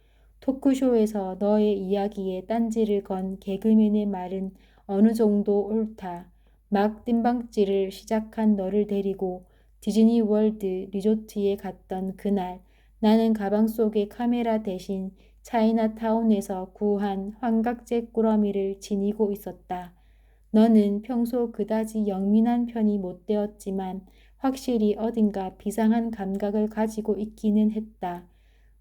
토크쇼에서 너의 이야기에 딴지를 건 개그맨의 말은 어느 정도 옳다. 막 뜀방질을 시작한 너를 데리고 디즈니 월드 리조트에 갔던 그날, 나는 가방 속에 카메라 대신 차이나타운에서 구한 환각제 꾸러미를 지니고 있었다. 너는 평소 그다지 영민한 편이 못 되었지만 확실히 어딘가 비상한 감각을 가지고 있기는 했다.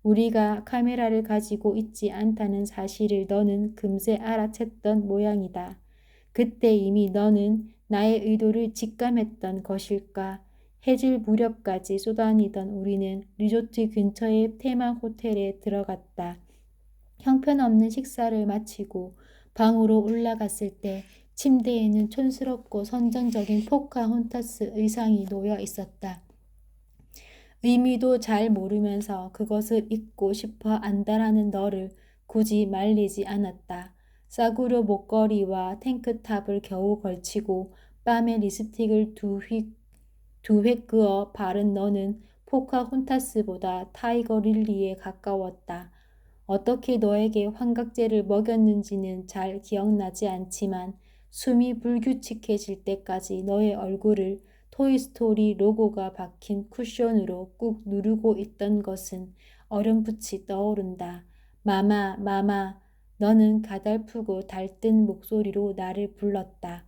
우리가 카메라를 가지고 있지 않다는 사실을 너는 금세 알아챘던 모양이다. 그때 이미 너는 나의 의도를 직감했던 것일까? 해질 무렵까지 쏘다니던 우리는 리조트 근처의 테마 호텔에 들어갔다. 형편없는 식사를 마치고 방으로 올라갔을 때 침대에는 촌스럽고 선정적인 포카혼타스 의상이 놓여 있었다. 의미도 잘 모르면서 그것을 입고 싶어 안달하는 너를 굳이 말리지 않았다. 싸구려 목걸이와 탱크탑을 겨우 걸치고 뺨에 립스틱을 두 획 그어 바른 너는 포카혼타스보다 타이거 릴리에 가까웠다. 어떻게 너에게 환각제를 먹였는지는 잘 기억나지 않지만 숨이 불규칙해질 때까지 너의 얼굴을 토이스토리 로고가 박힌 쿠션으로 꾹 누르고 있던 것은 어렴풋이 떠오른다. 마마, 마마. 너는 가달프고 달뜬 목소리로 나를 불렀다.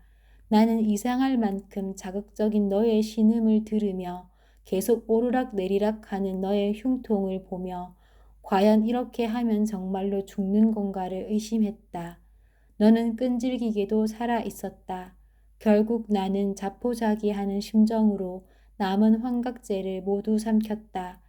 나는 이상할 만큼 자극적인 너의 신음을 들으며 계속 오르락 내리락 하는 너의 흉통을 보며 과연 이렇게 하면 정말로 죽는 건가를 의심했다. 너는 끈질기게도 살아 있었다. 결국 나는 자포자기하는 심정으로 남은 환각제를 모두 삼켰다.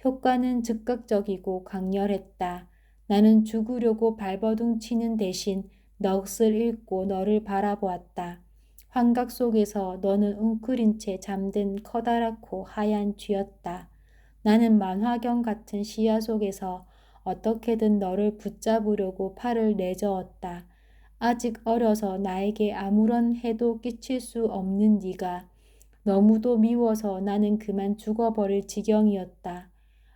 효과는 즉각적이고 강렬했다. 나는 죽으려고 발버둥 치는 대신 넋을 잃고 너를 바라보았다. 환각 속에서 너는 웅크린 채 잠든 커다랗고 하얀 쥐였다. 나는 만화경 같은 시야 속에서 어떻게든 너를 붙잡으려고 팔을 내저었다. 아직 어려서 나에게 아무런 해도 끼칠 수 없는 네가 너무도 미워서 나는 그만 죽어버릴 지경이었다.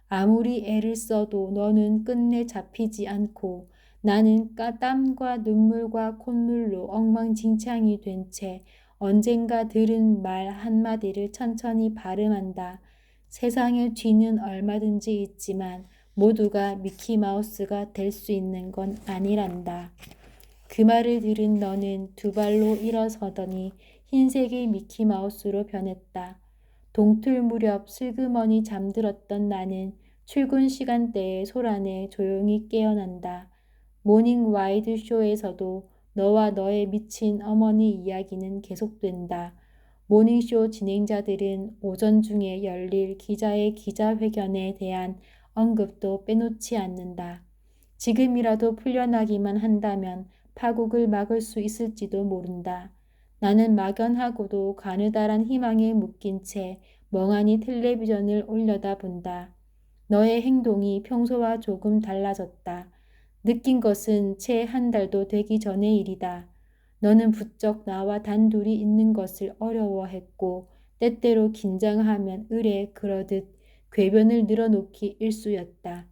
아무리 애를 써도 너는 끝내 잡히지 않고 나는 땀과 눈물과 콧물로 엉망진창이 된 채 언젠가 들은 말 한마디를 천천히 발음한다. 세상에 쥐는 얼마든지 있지만 모두가 미키마우스가 될 수 있는 건 아니란다. 그 말을 들은 너는 두 발로 일어서더니 흰색의 미키마우스로 변했다. 동틀 무렵 슬그머니 잠들었던 나는 출근 시간대에 소란에 조용히 깨어난다. 모닝 와이드 쇼에서도 너와 너의 미친 어머니 이야기는 계속된다. 모닝쇼 진행자들은 오전 중에 열릴 기자의 기자회견에 대한 언급도 빼놓지 않는다. 지금이라도 풀려나기만 한다면 파국을 막을 수 있을지도 모른다. 나는 막연하고도 가느다란 희망에 묶인 채 멍하니 텔레비전을 올려다본다. 너의 행동이 평소와 조금 달라졌다. 느낀 것은 채 한 달도 되기 전의 일이다. 너는 부쩍 나와 단둘이 있는 것을 어려워했고 때때로 긴장하면 을에 그러듯 궤변을 늘어놓기 일쑤였다.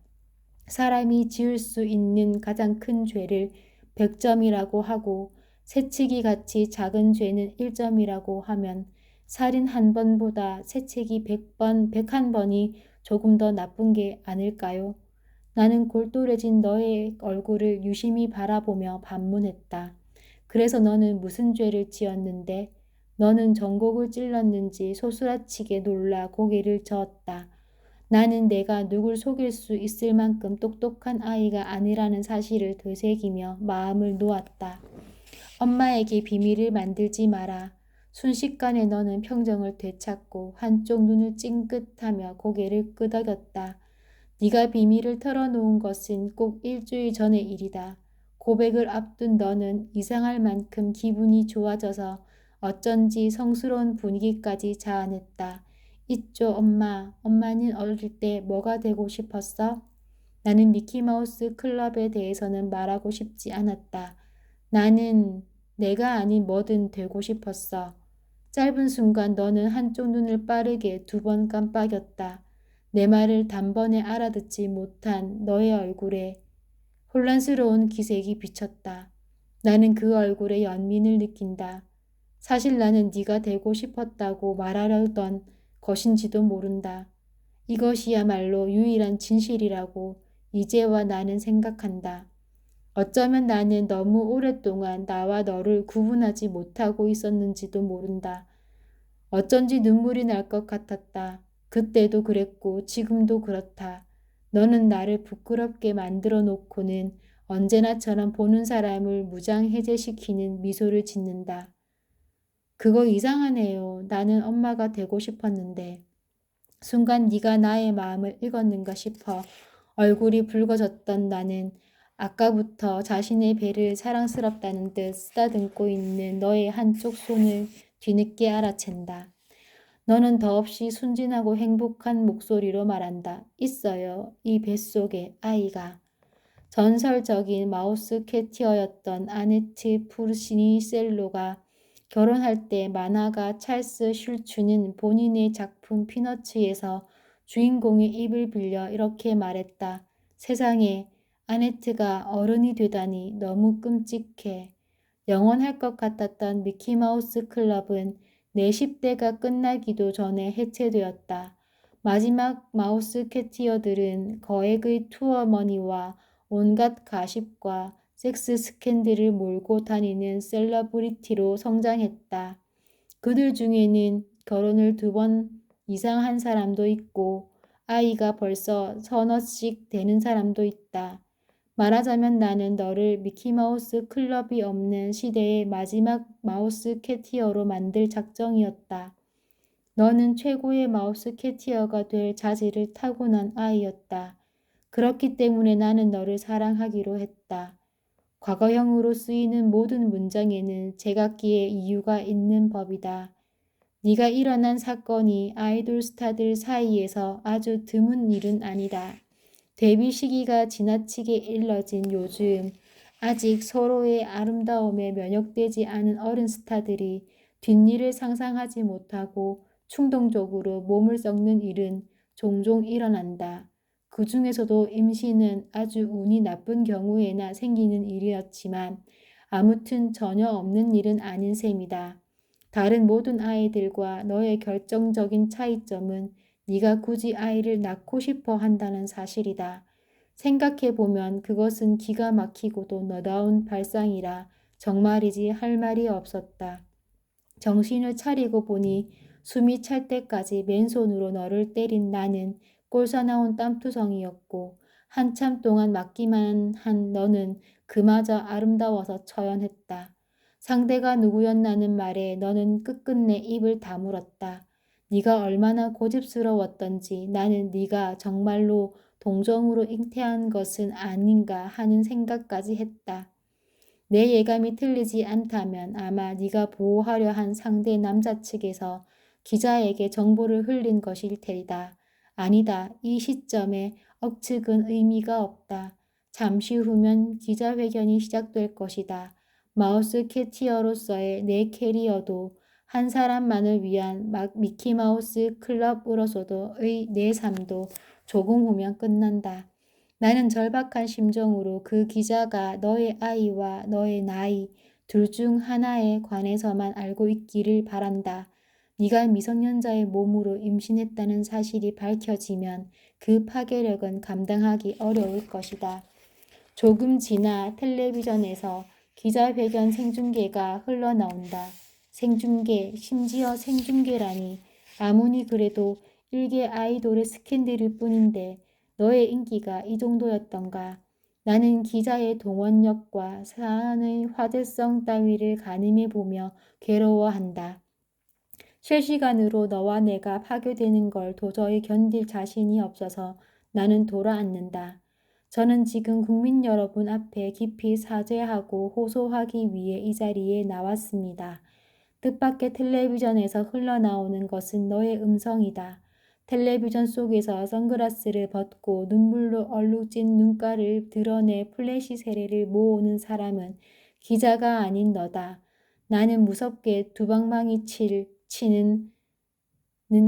사람이 지을 수 있는 가장 큰 죄를 100점이라고 하고 새치기 같이 작은 죄는 1점이라고 하면 살인 한 번보다 새치기 100번, 101번이 조금 더 나쁜 게 아닐까요? 나는 골똘해진 너의 얼굴을 유심히 바라보며 반문했다. 그래서 너는 무슨 죄를 지었는데? 너는 전곡을 찔렀는지 소스라치게 놀라 고개를 저었다. 나는 내가 누굴 속일 수 있을 만큼 똑똑한 아이가 아니라는 사실을 되새기며 마음을 놓았다. 엄마에게 비밀을 만들지 마라. 순식간에 너는 평정을 되찾고 한쪽 눈을 찡긋하며 고개를 끄덕였다. 네가 비밀을 털어놓은 것은 꼭 일주일 전의 일이다. 고백을 앞둔 너는 이상할 만큼 기분이 좋아져서 어쩐지 성스러운 분위기까지 자아냈다. 있죠, 엄마. 엄마는 어릴 때 뭐가 되고 싶었어? 나는 미키마우스 클럽에 대해서는 말하고 싶지 않았다. 나는 내가 아닌 뭐든 되고 싶었어. 짧은 순간 너는 한쪽 눈을 빠르게 2번 깜빡였다. 내 말을 단번에 알아듣지 못한 너의 얼굴에 혼란스러운 기색이 비쳤다. 나는 그 얼굴에 연민을 느낀다. 사실 나는 네가 되고 싶었다고 말하려던 것인지도 모른다. 이것이야말로 유일한 진실이라고 이제와 나는 생각한다. 어쩌면 나는 너무 오랫동안 나와 너를 구분하지 못하고 있었는지도 모른다. 어쩐지 눈물이 날 것 같았다. 그때도 그랬고 지금도 그렇다. 너는 나를 부끄럽게 만들어 놓고는 언제나처럼 보는 사람을 무장해제시키는 미소를 짓는다. 그거 이상하네요. 나는 엄마가 되고 싶었는데. 순간 네가 나의 마음을 읽었는가 싶어 얼굴이 붉어졌던 나는 아까부터 자신의 배를 사랑스럽다는 듯 쓰다듬고 있는 너의 한쪽 손을 뒤늦게 알아챈다. 너는 더없이 순진하고 행복한 목소리로 말한다. 있어요. 이 뱃속에 아이가. 전설적인 마우스캐티어였던 아네트 푸르시니셀로가 결혼할 때 만화가 찰스 슐츠는 본인의 작품 피너츠에서 주인공의 입을 빌려 이렇게 말했다. 세상에 아네트가 어른이 되다니 너무 끔찍해. 영원할 것 같았던 미키마우스 클럽은 내 10대가 끝나기도 전에 해체되었다. 마지막 마우스캐티어들은 거액의 투어머니와 온갖 가십과 섹스 스캔들을 몰고 다니는 셀러브리티로 성장했다. 그들 중에는 결혼을 2번 이상 한 사람도 있고 아이가 벌써 서너씩 되는 사람도 있다. 말하자면 나는 너를 미키마우스 클럽이 없는 시대의 마지막 마우스 캐티어로 만들 작정이었다. 너는 최고의 마우스 캐티어가 될 자질을 타고난 아이였다. 그렇기 때문에 나는 너를 사랑하기로 했다. 과거형으로 쓰이는 모든 문장에는 제각기의 이유가 있는 법이다. 네가 일어난 사건이 아이돌 스타들 사이에서 아주 드문 일은 아니다. 데뷔 시기가 지나치게 일러진 요즘 아직 서로의 아름다움에 면역되지 않은 어린 스타들이 뒷일을 상상하지 못하고 충동적으로 몸을 썩는 일은 종종 일어난다. 그 중에서도 임신은 아주 운이 나쁜 경우에나 생기는 일이었지만 아무튼 전혀 없는 일은 아닌 셈이다. 다른 모든 아이들과 너의 결정적인 차이점은 네가 굳이 아이를 낳고 싶어 한다는 사실이다. 생각해보면 그것은 기가 막히고도 너다운 발상이라 정말이지 할 말이 없었다. 정신을 차리고 보니 숨이 찰 때까지 맨손으로 너를 때린 나는 꼴사나온 땀투성이었고 한참 동안 맞기만 한 너는 그마저 아름다워서 처연했다. 상대가 누구였나는 말에 너는 끝끝내 입을 다물었다. 네가 얼마나 고집스러웠던지 나는 네가 정말로 동정으로 잉태한 것은 아닌가 하는 생각까지 했다. 내 예감이 틀리지 않다면 아마 네가 보호하려 한 상대 남자 측에서 기자에게 정보를 흘린 것일 테이다. 아니다. 이 시점에 억측은 의미가 없다. 잠시 후면 기자회견이 시작될 것이다. 마우스 캐치어로서의 내 캐리어도 한 사람만을 위한 미키마우스 클럽으로서도의 내 삶도 조금 후면 끝난다. 나는 절박한 심정으로 그 기자가 너의 아이와 너의 나이 둘 중 하나에 관해서만 알고 있기를 바란다. 네가 미성년자의 몸으로 임신했다는 사실이 밝혀지면 그 파괴력은 감당하기 어려울 것이다. 조금 지나 텔레비전에서 기자회견 생중계가 흘러나온다. 생중계, 심지어 생중계라니. 아무리 그래도 일개 아이돌의 스캔들일 뿐인데 너의 인기가 이 정도였던가. 나는 기자의 동원력과 사안의 화제성 따위를 가늠해 보며 괴로워한다. 실시간으로 너와 내가 파괴되는 걸 도저히 견딜 자신이 없어서 나는 돌아앉는다. 저는 지금 국민 여러분 앞에 깊이 사죄하고 호소하기 위해 이 자리에 나왔습니다. 뜻밖의 텔레비전에서 흘러나오는 것은 너의 음성이다. 텔레비전 속에서 선글라스를 벗고 눈물로 얼룩진 눈가를 드러내 플래시 세례를 모으는 사람은 기자가 아닌 너다. 나는 무섭게 두방망이 치는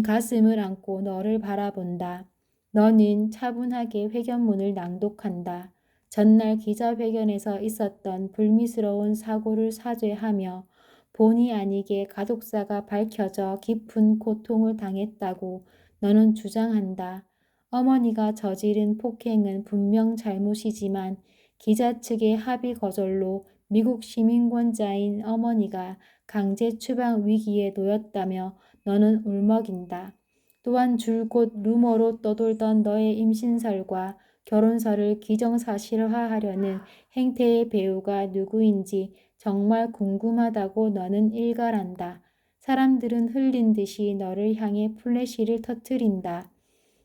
가슴을 안고 너를 바라본다. 너는 차분하게 회견문을 낭독한다. 전날 기자회견에서 있었던 불미스러운 사고를 사죄하며 본의 아니게 가족사가 밝혀져 깊은 고통을 당했다고 너는 주장한다. 어머니가 저지른 폭행은 분명 잘못이지만 기자 측의 합의 거절로 미국 시민권자인 어머니가 강제 추방 위기에 놓였다며 너는 울먹인다. 또한 줄곧 루머로 떠돌던 너의 임신설과 결혼설을 기정사실화하려는 행태의 배우가 누구인지 정말 궁금하다고 너는 일갈한다. 사람들은 흘린 듯이 너를 향해 플래시를 터뜨린다.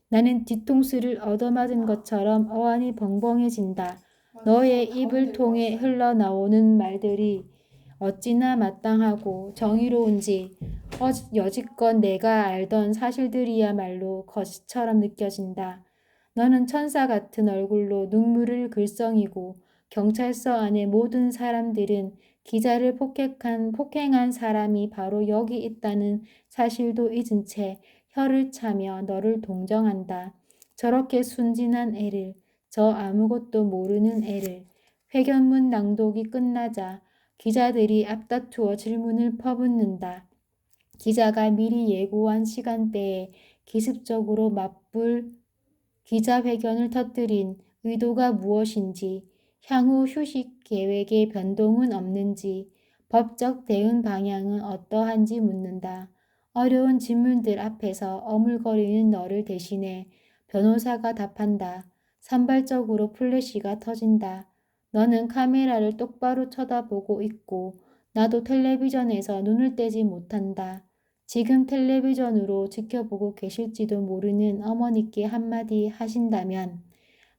나는 뒤통수를 얻어맞은 것처럼 어안이 벙벙해진다. 너의 입을 통해 흘러나오는 말들이 어찌나 마땅하고 정의로운지 여지껏 내가 알던 사실들이야말로 거짓처럼 느껴진다. 너는 천사 같은 얼굴로 눈물을 글썽이고 경찰서 안의 모든 사람들은 기자를 폭행한 사람이 바로 여기 있다는 사실도 잊은 채 혀를 차며 너를 동정한다. 저렇게 순진한 애를, 저 아무것도 모르는 애를. 회견문 낭독이 끝나자 기자들이 앞다투어 질문을 퍼붓는다. 기자가 미리 예고한 시간대에 기습적으로 맞불 기자회견을 터뜨린 의도가 무엇인지, 향후 휴식 계획에 변동은 없는지, 법적 대응 방향은 어떠한지 묻는다. 어려운 질문들 앞에서 어물거리는 너를 대신해 변호사가 답한다. 산발적으로 플래시가 터진다. 너는 카메라를 똑바로 쳐다보고 있고 나도 텔레비전에서 눈을 떼지 못한다. 지금 텔레비전으로 지켜보고 계실지도 모르는 어머니께 한마디 하신다면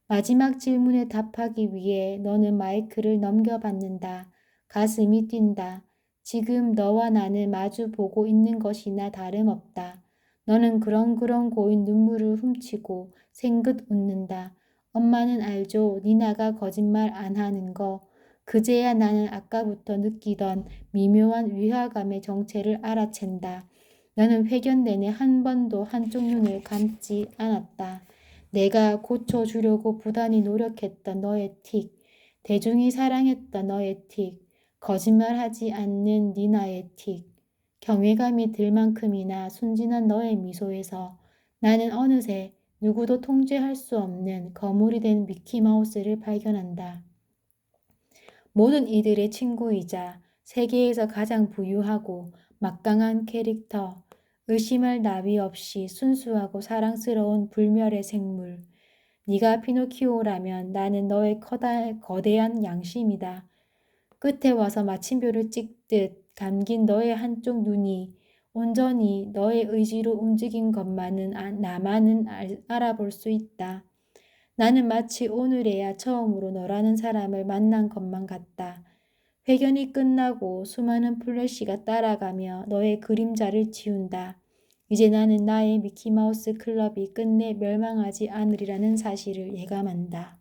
마지막 질문에 답하기 위해 너는 마이크를 넘겨받는다. 가슴이 뛴다. 지금 너와 나는 마주 보고 있는 것이나 다름없다. 너는 그렁그렁 고인 눈물을 훔치고 생긋 웃는다. 엄마는 알죠. 니나가 거짓말 안 하는 거. 그제야 나는 아까부터 느끼던 미묘한 위화감의 정체를 알아챈다. 나는 회견 내내 한 번도 한쪽 눈을 감지 않았다. 내가 고쳐주려고 부단히 노력했던 너의 틱, 대중이 사랑했던 너의 틱, 거짓말하지 않는 니나의 틱, 경외감이 들 만큼이나 순진한 너의 미소에서 나는 어느새 누구도 통제할 수 없는 거물이 된 미키마우스를 발견한다. 모든 이들의 친구이자 세계에서 가장 부유하고 막강한 캐릭터, 의심할 나위 없이 순수하고 사랑스러운 불멸의 생물. 네가 피노키오라면 나는 너의 거대한 양심이다. 끝에 와서 마침표를 찍듯 감긴 너의 한쪽 눈이 온전히 너의 의지로 움직인 것만은 나만은 알아볼 수 있다. 나는 마치 오늘에야 처음으로 너라는 사람을 만난 것만 같다. 회견이 끝나고 수많은 플래시가 따라가며 너의 그림자를 지운다. 이제 나는 나의 미키마우스 클럽이 끝내 멸망하지 않으리라는 사실을 예감한다.